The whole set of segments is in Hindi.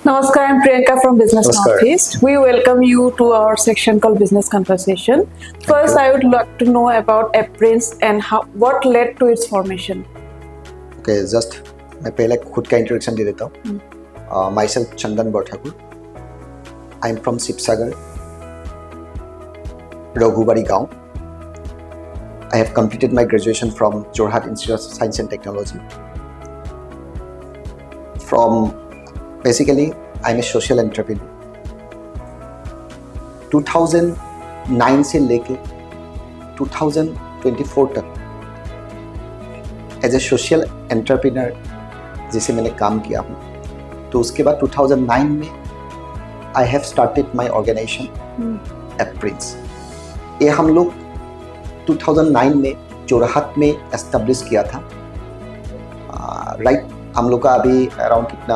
Namaskar, I'm Priyanka from Business Namaskar. Northeast. We welcome you to our section called Business Conversation. First, I would like to know about AppPrints and what led to its formation. Okay, just मैं पहले खुद का इंट्रोडक्शन दे देता हूँ. Myself Chandan Barthakur. I am from Sipsagar, Raghubari गाँव. I have completed my graduation from Jorhat Institute of Science and Technology. Basically, I am a social entrepreneur. 2009 से लेके 2024 तक एज ए सोशल एंटरप्रेन्योर जिसे मैंने काम किया हूँ. तो उसके बाद 2009 में I have started my organization AppPrints. ये हम लोग 2009 में जोरहाट में एस्टेब्लिश किया था. राइट, हम लोग का अभी अराउंड कितना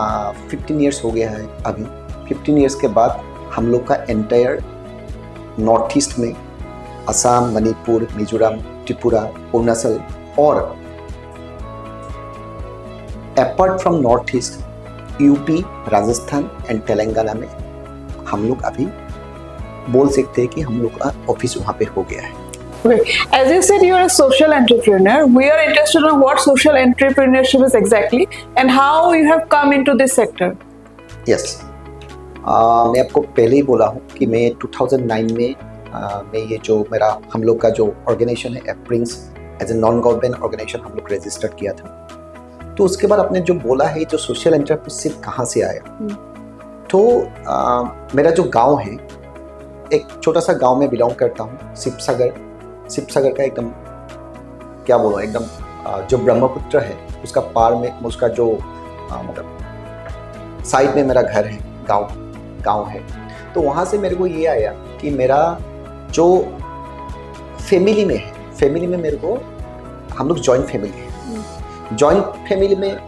15 ईयर्स हो गया है. अभी 15 ईयर्स के बाद हम लोग का एंटायर नॉर्थ ईस्ट में असम, मणिपुर, मिजोरम, त्रिपुरा, अरुणाचल और apart from north east UP, Rajasthan and Telangana में हम लोग अभी बोल सकते हैं कि हम लोग का ऑफिस वहाँ पे हो गया है. Okay. As you said, you are a social entrepreneur. We are interested in what social entrepreneurship is exactly and how you have come into this sector. Yes. मैं आपको पहले ही बोला हूँ कि मैं 2009 में मैं ये जो मेरा हम लोग का जो ऑर्गेनाइजेशन है AppPrints as a non government organization हम लोग रजिस्टर्ड किया था. तो उसके बाद आपने जो बोला है जो सोशल एंटरप्रेन्योरशिप कहाँ से आया, तो मेरा जो गांव है, एक छोटा सा गांव में बिलोंग करता हूँ, शिवसागर का एकदम क्या बोलूँ, एकदम जो ब्रह्मपुत्र है उसका पार में उसका जो मतलब साइड में मेरा घर है, गांव है. तो वहाँ से मेरे को ये आया कि मेरा जो फैमिली में मेरे को हम लोग जॉइंट फैमिली है. जॉइंट फैमिली में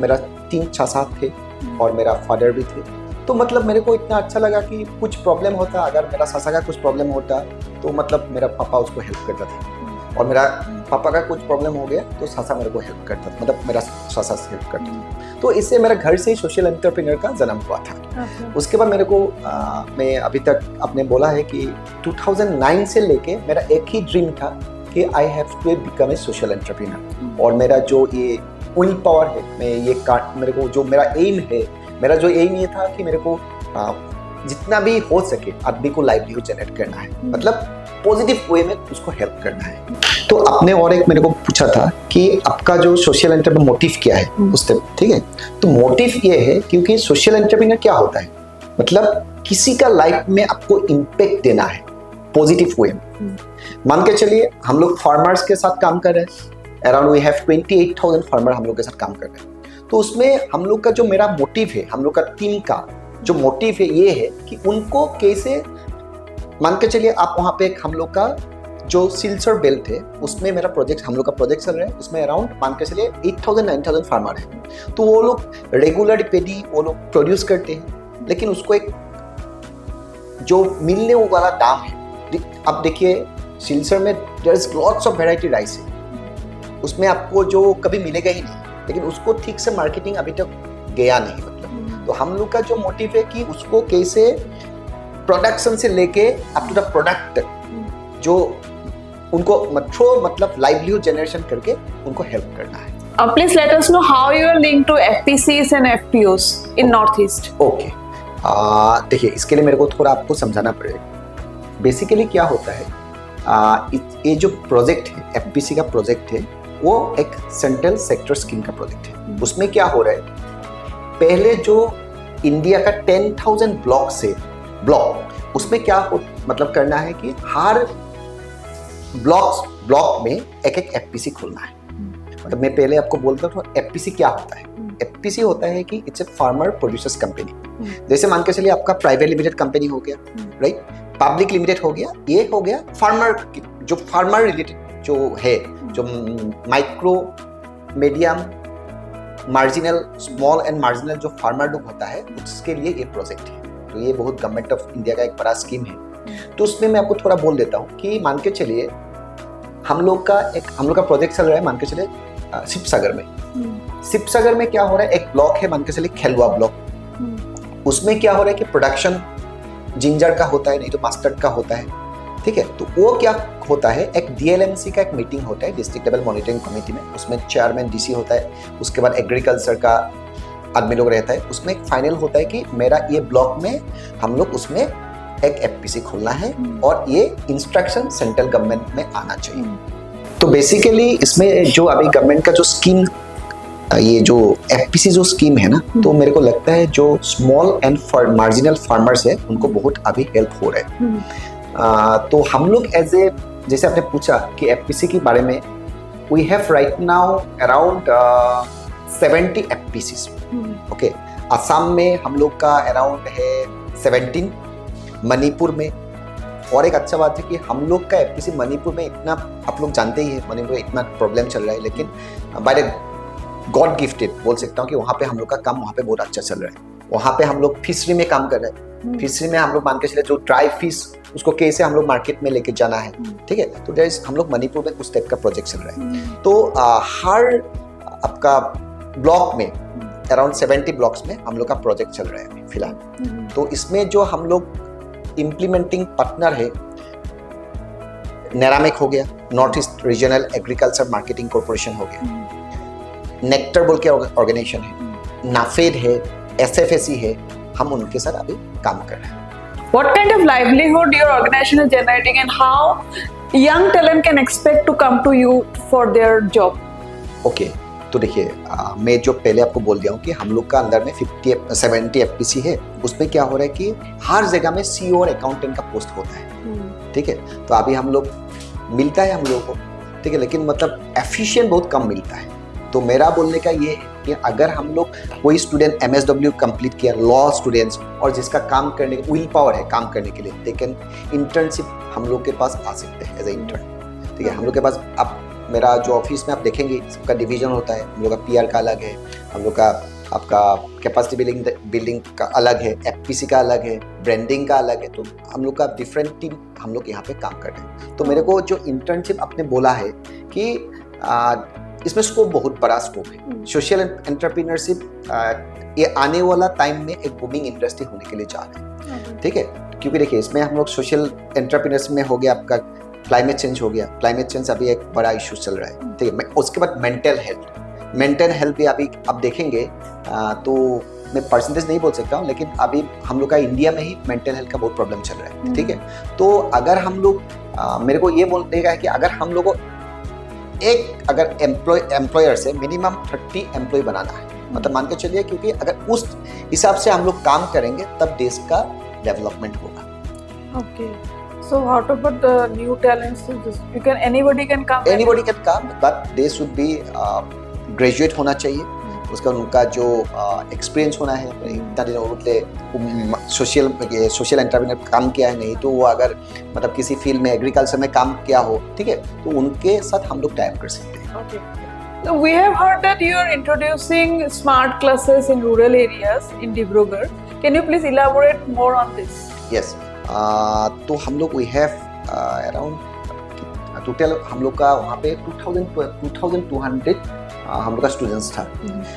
मेरा 3 चाचा थे और मेरा फादर भी थे. तो मतलब मेरे को इतना अच्छा लगा कि कुछ प्रॉब्लम होता, अगर मेरा सासा का कुछ प्रॉब्लम होता तो मतलब मेरा पापा उसको हेल्प करता था, और मेरा पापा का कुछ प्रॉब्लम हो गया तो सासा मेरे को हेल्प करता था, मतलब मेरा सासा से हेल्प करता था. तो इससे मेरा घर से ही सोशल एंटरप्रेन्योर का जन्म हुआ था. उसके बाद मेरे को मैं अभी तक आपने बोला है कि 2009 से लेके मेरा एक ही ड्रीम था कि I have to become a social entrepreneur. और मेरा जो ये विल पावर है, मैं ये मेरे को जो मेरा एम है, मेरा जो एम ये था कि मेरे को जितना भी हो सके आदमी को लाइवलीहुड जनरेट करना है, मतलब पॉजिटिव वे में उसको हेल्प करना है. तो आपने और एक मेरे को पूछा था कि आपका जो सोशल एंटरप्रेन्योर मोटिव क्या है उस टाइम, ठीक है. तो मोटिव ये है क्योंकि सोशल एंटरप्रेन्योर क्या होता है, मतलब किसी का लाइफ में आपको इम्पैक्ट देना है पॉजिटिव वे में. मान के चलिए हम लोग फार्मर्स के साथ काम कर रहे हैं, अराउंड वी हैव 28,000 फार्मर हम लोग के साथ काम कर रहे हैं. तो उसमें हम लोग का जो मेरा मोटिव है, हम लोग का टीम का जो मोटिव है ये है कि उनको कैसे, मान के चलिए आप वहाँ पे हम लोग का जो सिलचर बेल्ट है उसमें मेरा प्रोजेक्ट, हम लोग का प्रोजेक्ट चल रहा है, उसमें अराउंड मान के चलिए 8,000-9,000 फार्मर है. तो वो लोग रेगुलर पेडी वो लोग प्रोड्यूस करते हैं, लेकिन उसको एक जो मिलने वाला दाम है, अब देखिए सिलचर में there is lots of variety rice है, उसमें आपको जो कभी मिलेगा ही नहीं, लेकिन उसको ठीक से मार्केटिंग अभी तक गया नहीं. मतलब तो हम लोग का जो मोटिव है कि उसको कैसे प्रोडक्शन से लेके अप टू द प्रोडक्ट जो उनको मतलब लाइवलीहुड जनरेशन करके उनको हेल्प करना है. Please let us know how you are linked to FPCs and FPOs in Northeast. Okay, देखिए इसके लिए मेरे को थोड़ा आपको समझाना पड़ेगा. बेसिकली क्या होता है, ये जो प्रोजेक्ट है FPC का प्रोजेक्ट है वो एक सेंट्रल सेक्टर स्कीम का प्रोजेक्ट है. उसमें क्या हो रहा है, पहले जो इंडिया का 10,000 ब्लॉक उसमें क्या मतलब करना है कि हर ब्लॉक में एक FPC खोलना है. मतलब मैं पहले आपको बोलता था FPC क्या होता है. FPC होता है कि it's a farmer producers company. जैसे मान के चलिए आपका प्राइवेट लिमिटेड कंपनी हो गया, राइट, पब्लिक लिमिटेड हो गया, ये हो गया फार्मर रिलेटेड जो है, जो micro, medium, marginal, small and marginal जो फार्मर लोग होता है उसके लिए ये प्रोजेक्ट है. तो ये बहुत गवर्नमेंट ऑफ इंडिया का एक बड़ा स्कीम है. तो उसमें मैं आपको थोड़ा बोल देता हूँ कि मान के चलिए हम लोग का प्रोजेक्ट चल रहा है, मान के चलिए शिवसागर में. शिवसागर में क्या हो रहा है, एक ब्लॉक है मान के चलिए खेलवा ब्लॉक. उसमें क्या हो रहा है कि प्रोडक्शन जिंजर का होता है, नहीं तो मस्टर्ड का होता है, ठीक है। तो वो क्या होता है, एक DLMC का एक मीटिंग होता है, डिस्ट्रिक्ट लेवल मॉनिटरिंग कमेटी में, उसमें चेयरमैन DC होता है, उसके बाद एग्रीकल्चर का आदमी लोग रहता है, उसमें एक फाइनल होता है कि मेरा ये ब्लॉक में हम लोग उसमें एक FPC खोलना है और ये इंस्ट्रक्शन सेंट्रल गवर्नमेंट में आना चाहिए। तो बेसिकली इसमें जो अभी गवर्नमेंट का जो स्कीम, ये जो FPC जो स्कीम है ना, तो मेरे को लगता है जो स्मॉल एंड मार्जिनल फार्मर्स है उनको बहुत अभी हेल्प हो रहा है। तो हम लोग एज ए, जैसे आपने पूछा कि FPC के बारे में, we have right now around 70 FPCs। Okay, Assam में हम लोग का अराउंड है 17, मणिपुर में, और एक अच्छा बात है कि हम लोग का FPC मणिपुर में इतना, आप लोग जानते ही है मणिपुर में इतना प्रॉब्लम चल रहा है, लेकिन बाय द गॉड गिफ्टेड बोल सकता हूँ कि वहाँ पे हम लोग का काम वहाँ पे बहुत अच्छा चल रहा है। वहाँ पे हम लोग फिशरी में काम कर रहे हैं। फिशरी में हम लोग मान के चले जो ड्राई फिश, उसको कैसे हम लोग मार्केट में लेके जाना है, ठीक है। तो हम लोग मणिपुर में उस टाइप का प्रोजेक्ट चल रहा है। तो हर आपका ब्लॉक में अराउंड 70 ब्लॉक्स में हम लोग का प्रोजेक्ट चल रहा है फिलहाल। तो इसमें जो हम लोग इम्प्लीमेंटिंग पार्टनर है, नेरामिक हो गया, north east regional agriculture marketing corporation हो गया, नेक्टर बोल के ऑर्गेनाइजेशन है, नाफेड है, SFSC है, हम उनके साथ अभी काम कर रहे हैं। What kind of livelihood your organization is generating and how young talent can expect to come to you for their job? Okay, तो देखिए मैं जो पहले आपको बोल दिया हूँ कि हम लोग का अंदर में 70 FPC है, उसमें क्या हो रहा है कि हर जगह में CO और अकाउंटेंट का पोस्ट होता है, ठीक है। तो अभी हम लोग मिलता है हम लोगों को, ठीक है, लेकिन मतलब एफिशिएंट बहुत कम मिलता है। तो मेरा बोलने का ये है कि अगर हम लोग कोई स्टूडेंट MSW कंप्लीट किया, लॉ स्टूडेंट्स, और जिसका काम करने का विल पावर है काम करने के लिए, लेकिन इंटर्नशिप हम लोग के पास आ सकते हैं एज ए इंटर्न, ठीक है। हम लोग के पास अब मेरा जो ऑफिस में आप देखेंगे सबका डिवीजन होता है, हम लोग का PR का अलग है, हम लोग का आपका कैपेसिटी बिल्डिंग का अलग है, FPC का अलग है, ब्रांडिंग का अलग है। तो हम लोग का डिफरेंट टीम हम लोग यहाँ पे काम कर रहे हैं। तो मेरे को जो इंटर्नशिप आपने बोला है कि इसमें स्कोप बहुत बड़ा स्कोप है। सोशल एंटरप्रेन्योरशिप ये आने वाला टाइम में एक बूमिंग इंडस्ट्री होने के लिए जा रहे हैं, ठीक है। क्योंकि देखिए इसमें हम लोग सोशल एंटरप्रेन्योरशिप में हो गया, आपका क्लाइमेट चेंज हो गया, क्लाइमेट चेंज अभी एक बड़ा इशू चल रहा है, ठीक है। उसके बाद मेंटल हेल्थ भी अभी आप देखेंगे, तो मैं परसेंटेज नहीं बोल सकता हूँ, लेकिन अभी हम लोग का इंडिया में ही मेंटल हेल्थ का बहुत प्रॉब्लम चल रहा है, ठीक है। तो अगर हम लोग मेरे को ये बोलने का है कि अगर हम लोग को अगर एम्प्लॉयर से मिनिमम 30 एम्प्लॉय बनाना है, मतलब मान के चलिए, क्योंकि अगर उस हिसाब से हम लोग काम करेंगे तब देश का डेवलपमेंट होगा। Okay. So what about the new talents? Anybody can come, but they should be graduate होना चाहिए, उसका उनका जो एक्सपीरियंस होना है, इतना दिन उनके सोशल एंटरप्रेन्योर काम किया है, नहीं तो वो अगर मतलब किसी फील्ड में एग्रीकल्चर में काम किया हो, ठीक है, तो उनके साथ हम लोग टाइप कर सकते हैं। Okay. So we have heard that you are introducing smart classes in rural areas in Dibrugarh. Can you please elaborate more on this? Yes. तो हम लोग वी हैव अराउंड टोटल हम लोग का वहाँ पे 2200 हम लोग का स्टूडेंट्स था।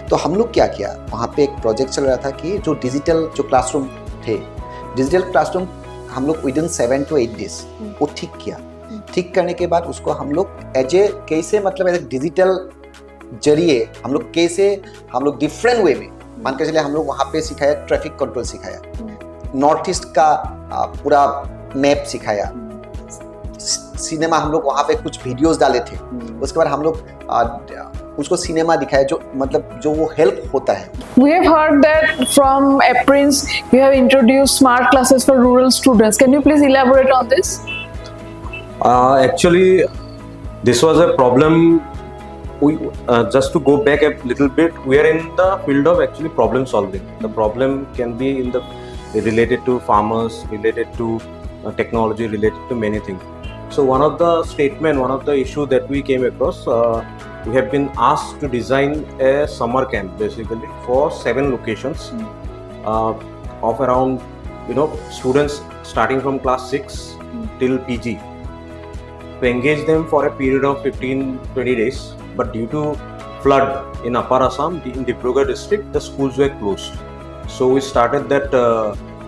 तो हम लोग क्या किया, वहाँ पे एक प्रोजेक्ट चल रहा था कि जो डिजिटल जो क्लासरूम थे, डिजिटल क्लासरूम हम लोग विदिन 7 to 8 days वो ठीक किया। ठीक करने के बाद उसको हम लोग कैसे मतलब एज ए डिजिटल जरिए हम लोग डिफरेंट वे में मान के चले, हम लोग वहाँ पे सिखाया, ट्रैफिक कंट्रोल सिखाया, नॉर्थ ईस्ट का पूरा मैप सिखाया, सिनेमा हम लोग वहाँ पे कुछ वीडियोस डाले थे, उसके बाद हम लोग उसको सिनेमा दिखाया जो मतलब जो वो हेल्प होता है। We have heard that from Aprins you have introduced smart classes for rural students. Can you please elaborate on this? Actually, this was a problem. We just to go back a little bit, we are in the field of actually problem solving. The problem can be related to farmers, related to technology, related to many things. So one of the issue that we came across, we have been asked to design a summer camp basically for 7 locations of around students starting from class 6 till PG, to engage them for a period of 15-20 days. But due to flood in Upper Assam, in Dibrugarh district, the schools were closed. So we started that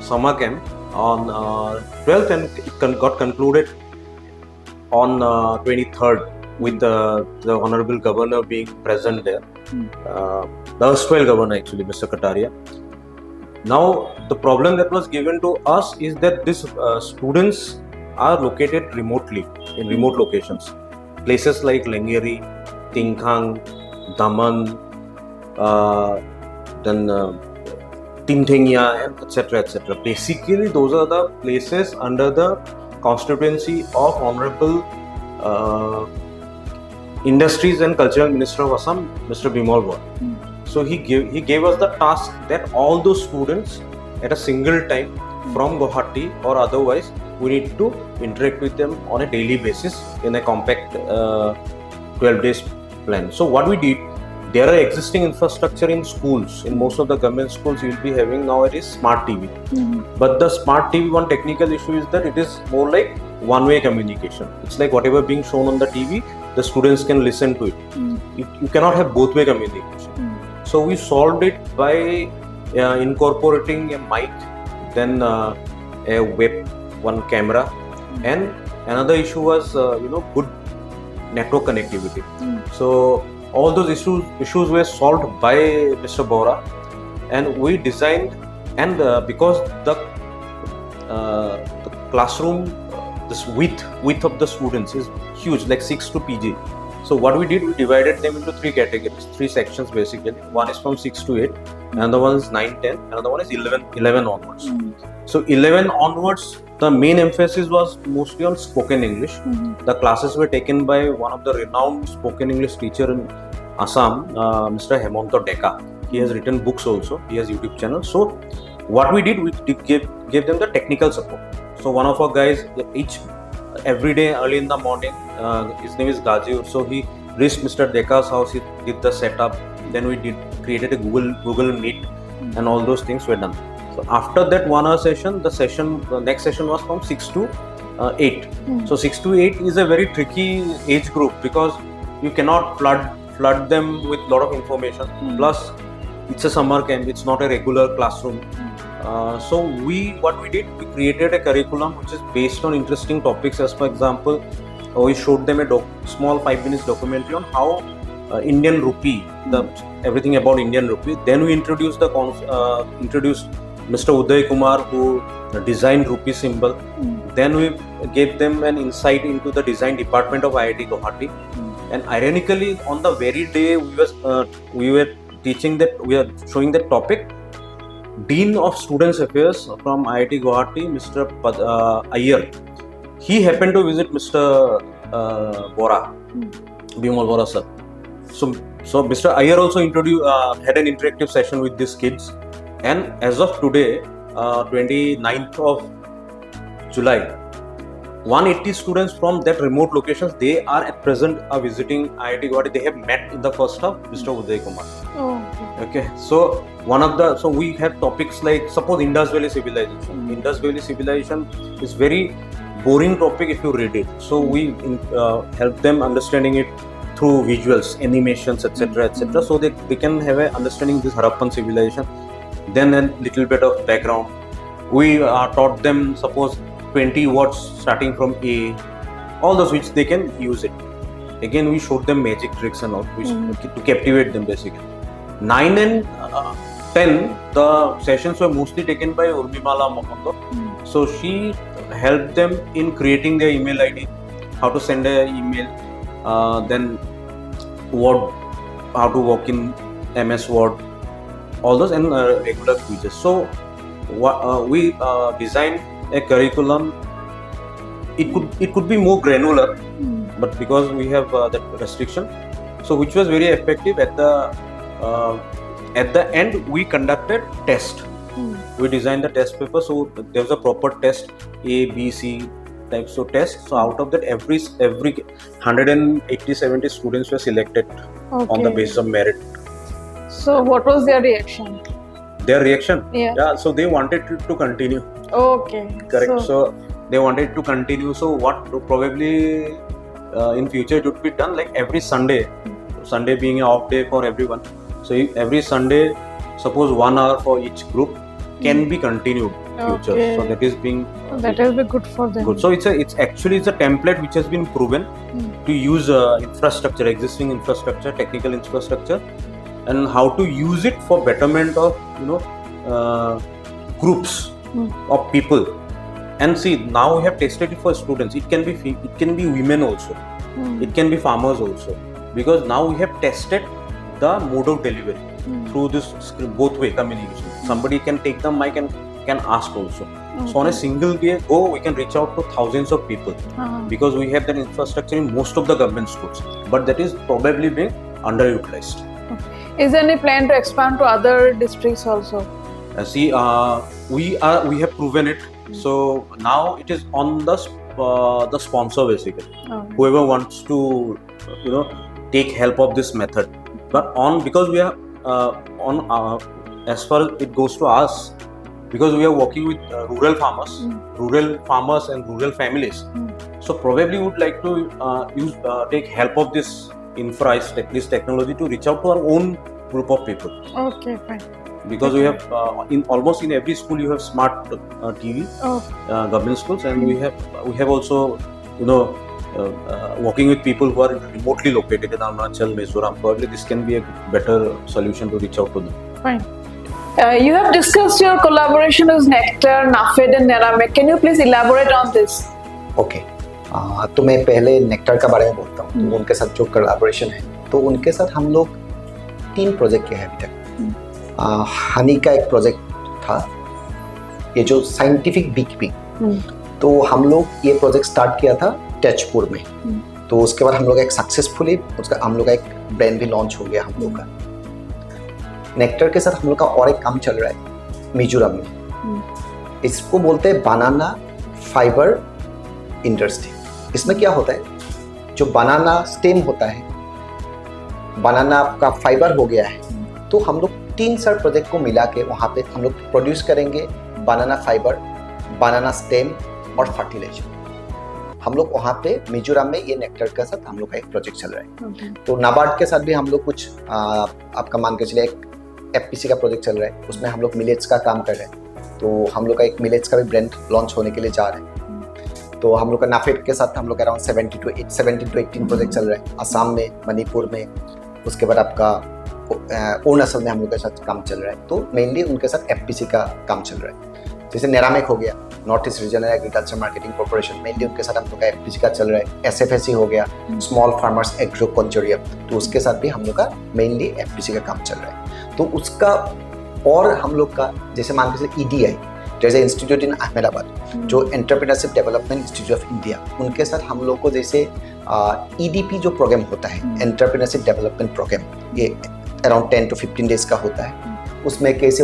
summer camp on 12th, and it got concluded on 23rd with the Honorable Governor being present there. The erstwhile governor actually, Mr. Kataria. Now the problem that was given to us is that these students are located remotely in remote locations, places like Lengeri, Tingkhang, Daman, then Tinthengya, etc., etc. Basically, those are the places under the constituency of Honorable Industries and Cultural Minister of Assam, Mr. Bimal Bora. So he gave us the task that all those students at a single time from Guwahati or otherwise, we need to interact with them on a daily basis in a compact 12 days plan. So what we did, there are existing infrastructure in schools. In most of the government schools, you will be having nowadays smart TV. But the smart TV, one technical issue is that it is more like one-way communication. It's like whatever being shown on the TV, the students can listen to it. You cannot have both-way communication. So we solved it by incorporating a mic, then a one camera, and another issue was good network connectivity. So all those issues were solved by Mr. Bora, and we designed, and because the classroom, this width of the students is huge, like 6 to PG. So what we did, we divided them into 3 categories, 3 sections basically. One is from 6 to 8, another one is 9, 10, another one is 11 onwards. So 11 onwards, the main emphasis was mostly on spoken English. The classes were taken by one of the renowned spoken English teacher in Assam, Mr. Hemanto Deka. He has written books also, he has YouTube channel. So what we did, we gave them the technical support. So one of our guys, every day early in the morning, his name is Gajiur, so he reached Mr. Deka's house, he did the setup, then we created a Google Meet, and all those things were done. So after that 1 hour session, the next session was from 6 to 8. So 6 to 8 is a very tricky age group because you cannot flood them with a lot of information. Plus it's a summer camp, it's not a regular classroom. So what we did, we created a curriculum which is based on interesting topics. As for example, we showed them a small 5 minutes documentary on how Indian rupee, everything about Indian rupee. Then we introduced Mr. Uday Kumar, who designed rupee symbol. Then we gave them an insight into the design department of IIT Guwahati. And ironically, on the very day we were teaching that, we are showing that topic, Dean of Students Affairs from IIT Guwahati, Mr. Iyer, he happened to visit Mr. Bora, Bimal Bora sir. So Mr. Iyer also had an interactive session with these kids, and as of today, 29th of July, 180 students from that remote locations, they are at present visiting IIT Guwahati. They have met in the first half, Mr. Uday Kumar. Okay, so we have topics like, suppose Indus Valley Civilization. Indus Valley Civilization is very boring topic if you read it. So we help them understanding it through visuals, animations, etc., etc. So that they can have an understanding of this Harappan civilization. Then a little bit of background. We taught them, suppose 20 words starting from A, all those which they can use it. Again, we showed them magic tricks and all, which to captivate them basically. 9 and 10, the sessions were mostly taken by Urmimala Mohondo. So she helped them in creating their email ID, how to send an email, then Word, how to work in MS Word, all those, and regular quizzes. So we designed a curriculum. It could be more granular, but because we have that restriction, so which was very effective. At the end, we conducted test. We designed the test paper, so there was a proper test, A, B, C type. So test. So out of that, every 180-70 students were selected on the basis of merit. So what was their reaction? Their reaction? Yeah. So they wanted to continue. Okay. Correct. So they wanted to continue. So what probably in future it would be done like every Sunday. Sunday being an off day for everyone. So every Sunday suppose 1 hour for each group can be continued future. Okay. So that is being That will be good for them. good. So it's actually a template which has been proven to use infrastructure, existing infrastructure, technical infrastructure, and how to use it for betterment of groups of people. And see, now we have tested it for students. It can be women also. It can be farmers also, because now we have tested the mode of delivery through this both way communication. Somebody can take the mic and can ask also. So on a single day we can reach out to thousands of people, because we have that infrastructure in most of the government schools, but that is probably being underutilized. Is there any plan to expand to other districts also? See, we have proven it. So now it is on the sponsor basically. Whoever wants to take help of this method, but because we are as far as it goes to us, because we are working with rural farmers and rural families. So probably would like to take help of this this technology to reach out to our own group of people. Okay, fine. Because we have almost in every school you have smart TV, government schools, and we have also working with people who are remotely located in Arunachal, Mizoram. Probably this can be a better solution to reach out to them. Fine. You have discussed your collaboration with Nectar, NAFED and Neramic. Can you please elaborate on this? Okay, तो मैं पहले नेक्टर का बारे में बोलता हूँ. तो उनके साथ जो कोलैबोरेशन है, तो उनके साथ हम लोग 3 प्रोजेक्ट किए हैं अभी तक. हनी का एक प्रोजेक्ट था, ये जो साइंटिफिक बीकीपिंग. तो हम लोग ये प्रोजेक्ट स्टार्ट किया था तेजपुर में. तो उसके बाद हम लोग एक सक्सेसफुली हम लोग का एक ब्रांड भी लॉन्च हो गया हम लोग का. नेक्टर के साथ हम लोग का और एक काम चल रहा है मिजोरम में. इसको बोलते हैं बनाना फाइबर इंडस्ट्री. इसमें क्या होता है, जो बनाना स्टेम होता है, बनाना का फाइबर हो गया है, तो हम लोग 3 प्रोजेक्ट को मिला के वहाँ पे हम लोग प्रोड्यूस करेंगे बनाना फाइबर, बनाना स्टेम और फर्टिलाइजर. हम लोग वहाँ पे मिजोरम में ये नेक्टर के साथ हम लोग का एक प्रोजेक्ट चल रहा है. तो नाबार्ड के साथ भी हम लोग कुछ आपका मान के चलिए एक FPC का प्रोजेक्ट चल रहा है. उसमें हम लोग मिलेट्स का काम कर रहे हैं. तो हम लोग का एक मिलेट्स का भी ब्रांड लॉन्च होने के लिए जा रहे हैं. तो हम लोग का नाफेड के साथ हम लोग अराउंड 17 to 18 प्रोजेक्ट चल रहा है. असम में, मणिपुर में, उसके बाद आपका अरुणाचल में हम लोग के साथ काम चल रहा है. तो मेनली उनके साथ FPC का काम चल रहा है. जैसे नेरामिक हो गया, north east regional agriculture marketing corporation, mainly उनके साथ हम लोग का FPC का चल रहा है. SFSC हो गया, स्मॉल फार्मर्स एग्रो कंसोर्टियम, तो उसके साथ भी हम लोग का मेनली FPC का काम चल रहा है. तो उसका और हम लोग का जैसे मान के चलिए EDI जैसे इंस्टीट्यूट इन अहमदाबाद, जो entrepreneurship development institute of India, उनके साथ हम लोग को जैसे EDP जो प्रोग्राम होता है, एंटरप्रेन्योरशिप डेवलपमेंट प्रोग्राम, ये अराउंड 10 to 15 डेज का होता है. उसमें कैसे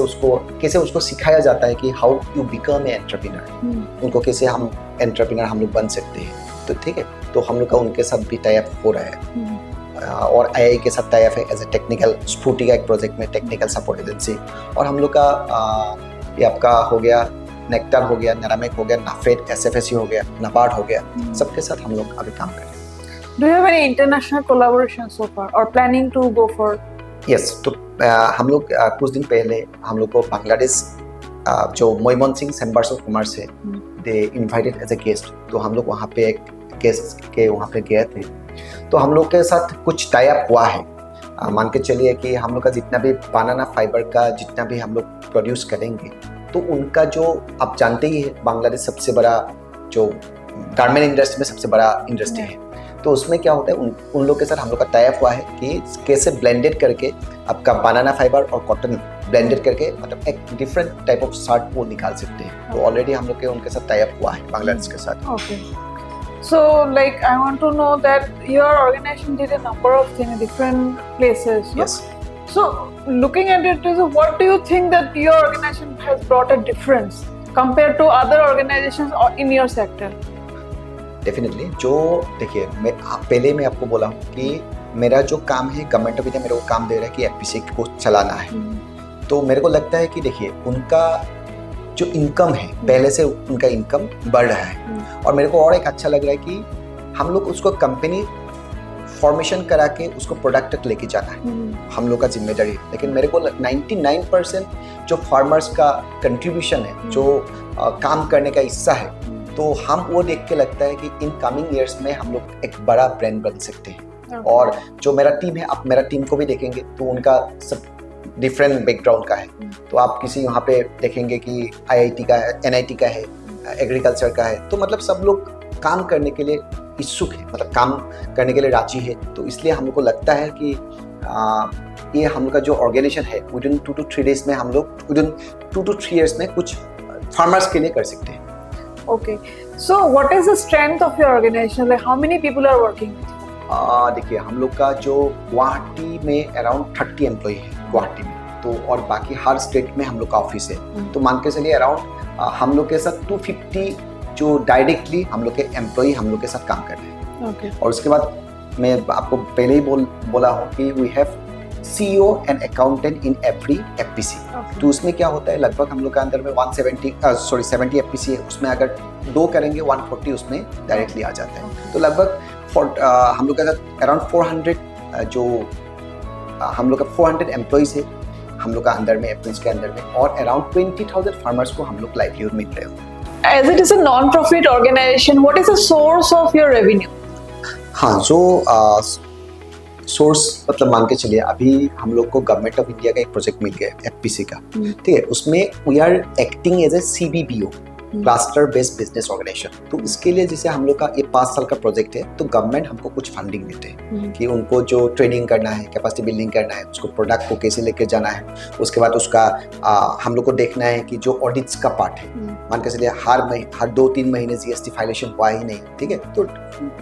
उसको सिखाया जाता है कि how you become a entrepreneur, उनको कैसे हम एंटरप्रेन्योर हम लोग बन सकते हैं. तो ठीक है, तो हम लोग का उनके साथ भी टाई अप हो रहा है. और आई के साथ टाई अप है एज ए टेक्निकल, स्फूर्ति का एक प्रोजेक्ट में टेक्निकल सपोर्ट एजेंसी. और हम लोग का ये आपका हो गया नेक्टर हो गया, नेरामिक हो गया, नाफेड, SFSC हो गया, नाबार्ड हो गया, सबके साथ हम लोग अभी काम कर रहे हैं. Do you have any international collaboration so far or planning to go for? Yes, तो हम लोग कुछ दिन पहले हम लोग को बांग्लादेश जो मोइमनसिंह चैम्बर्स ऑफ कॉमर्स है, they invited as a guest. तो हम लोग वहाँ पे एक गेस्ट के वहाँ पे गए थे. तो हम लोग के साथ कुछ टाई अप हुआ है. मान के चलिए कि हम लोग का जितना भी बनाना फाइबर का जितना भी हम लोग प्रोड्यूस करेंगे, तो उनका जो आप जानते ही है, बांग्लादेश सबसे बड़ा जो गारमेंट इंडस्ट्री में सबसे बड़ा इंडस्ट्री है. तो उसमें क्या होता है, उन लोग के साथ हम लोग का टाई अप हुआ है कि कैसे ब्लेंडेड करके आपका बनाना फाइबर और कॉटन ब्लेंडेड करके मतलब एक डिफरेंट टाइप ऑफ शर्ट वो निकाल सकते हैं. तो ऑलरेडी हम लोग के उनके साथ टाई अप हुआ है बांग्लादेश के साथ. Okay. So, like, I want to know that your organization did a number of things in different places. No? Yes. So, looking at it, what do you think that your organization has brought a difference compared to other organizations in your sector? Definitely. जो देखिए, पहले मैं आपको बोला हूँ कि मेरा जो काम है, गवर्नमेंट ऑफ इंडिया मेरे को काम दे रहा है कि FPC को चलाना है. तो मेरे को लगता है कि देखिए, उनका जो इनकम है, पहले से उनका इनकम बढ़ रहा है. और मेरे को और एक अच्छा लग रहा है कि हम लोग उसको कंपनी फॉर्मेशन करा के उसको प्रोडक्ट तक लेके जाना है, हम लोग का जिम्मेदारी है। लेकिन मेरे को 99% जो फार्मर्स का कंट्रीब्यूशन है, जो काम करने का हिस्सा है, तो हम वो देख के लगता है कि इन कमिंग ईयर्स में हम लोग एक बड़ा ब्रांड बन सकते हैं। और जो मेरा टीम है, आप मेरा टीम को भी देखेंगे तो उनका सब डिफरेंट बैकग्राउंड का है। तो आप किसी यहाँ पे देखेंगे कि IIT का है, NIT का है, एग्रीकल्चर का है, तो मतलब सब लोग काम करने के लिए इच्छुक है, मतलब काम करने के लिए राजी है। तो इसलिए हम लोग को लगता है कि ये हम लोग का जो ऑर्गेनाइजेशन है, विदिन 2 to 3 days में हम लोग विदिन 2 to 3 years में कुछ फार्मर्स के लिए कर सकते हैं। Okay, so what is the strength of your organization? Like how many people are working with you? देखिए, हम लोग का जो गुवाहाटी में अराउंड 30 एम्प्लॉय है गुवाहाटी में, तो और बाकी हर स्टेट में हम लोग का ऑफिस है। तो मान के चलिए अराउंड हम लोग के साथ 250 जो डायरेक्टली हम लोग के एम्प्लॉय हम लोग के साथ काम कर रहे हैं। Okay. और उसके बाद मैं आपको पहले ही बोला हूँ कि we have CEO and accountant in every FPC। तो उसमें क्या होता है, लगभग हम लोग के अंदर में 70 FPC है, उसमें अगर 2 करेंगे 140 उसमें डायरेक्टली आ जाता है। तो लगभग हम लोग का अराउंड 400 जो हम लोग का 400 एम्प्लॉइज है हम लोग का अंदर में, एप्रिल्स के अंदर में, और अराउंड 20,000 फार्मर्स को हम लोग लाइवलीहुड मिल रहे हो। As it is a non-profit organization, what is the source of your revenue? हाँ, जो सोर्स मतलब मान के चलिए, अभी हम लोग को गवर्नमेंट ऑफ इंडिया का एक प्रोजेक्ट मिल गया है FPC का, ठीक है। उसमें we are acting as a CBBO, cluster based business organization. तो इसके लिए जैसे हम लोग का ये 5 साल का प्रोजेक्ट है, तो गवर्नमेंट हमको कुछ फंडिंग देते हैं कि उनको जो ट्रेनिंग करना है, कैपेसिटी बिल्डिंग करना है, उसको प्रोडक्ट को कैसे लेके जाना है, उसके बाद उसका हम लोग को देखना है कि जो ऑडिट्स का पार्ट है, मान के चलिए हर 2-3 महीने GST फाइलेशन हुआ ही नहीं, ठीक है। तो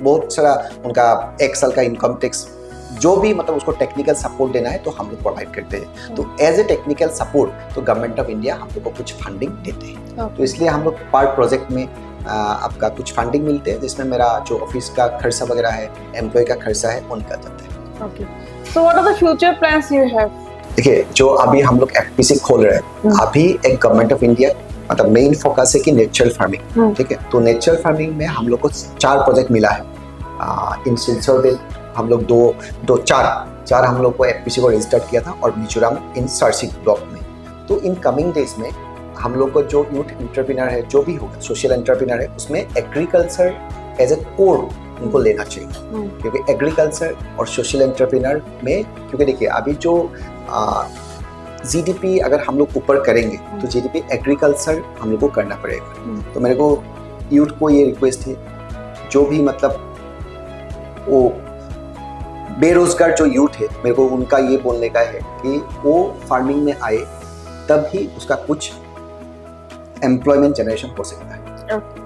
बहुत सारा उनका 1 साल का इनकम टैक्स जो भी मतलब उसको टेक्निकल सपोर्ट देना है, तो हम लोग प्रोवाइड करते हैं। तो एज ए टेक्निकल सपोर्ट तो गवर्नमेंट ऑफ इंडिया हम लोग को कुछ फंडिंग देते हैं। तो इसलिए हम लोग पर प्रोजेक्ट में आपका कुछ फंडिंग मिलते हैं, जिसमें मेरा जो ऑफिस का खर्चा वगैरह है, एम्प्लॉय का खर्चा है, उनका जाता है। Okay. So what are the future plans you have? देखिए, जो अभी हम लोग FPC खोल रहे हैं, अभी एक गवर्नमेंट ऑफ इंडिया मतलब मेन फोकस है कि नेचुरल फार्मिंग, ठीक है। तो नेचुरल फार्मिंग में हम लोग को 4 प्रोजेक्ट मिला है। इन सिलचर हम लोग चार हम लोग को FPC को रजिस्टर किया था, और मिजोरम इन सरसिक ब्लॉक में। तो इन कमिंग डेज में हम लोग को जो यूथ एंटरप्रेन्योर है, जो भी होगा सोशल एंटरप्रेन्योर है, उसमें एग्रीकल्चर एज ए कोर उनको लेना चाहिए, क्योंकि एग्रीकल्चर और सोशल एंटरप्रेन्योर में, क्योंकि देखिए अभी जो GDP अगर हम लोग ऊपर करेंगे तो GDP एग्रीकल्चर हम लोग को करना पड़ेगा। तो मेरे को यूथ को ये रिक्वेस्ट है, जो भी मतलब वो बेरोजगार जो यूथ है, मेरे को उनका ये बोलने का है कि वो फार्मिंग में आए, तब ही उसका कुछ एम्प्लॉयमेंट जनरेशन हो सकता है। Okay.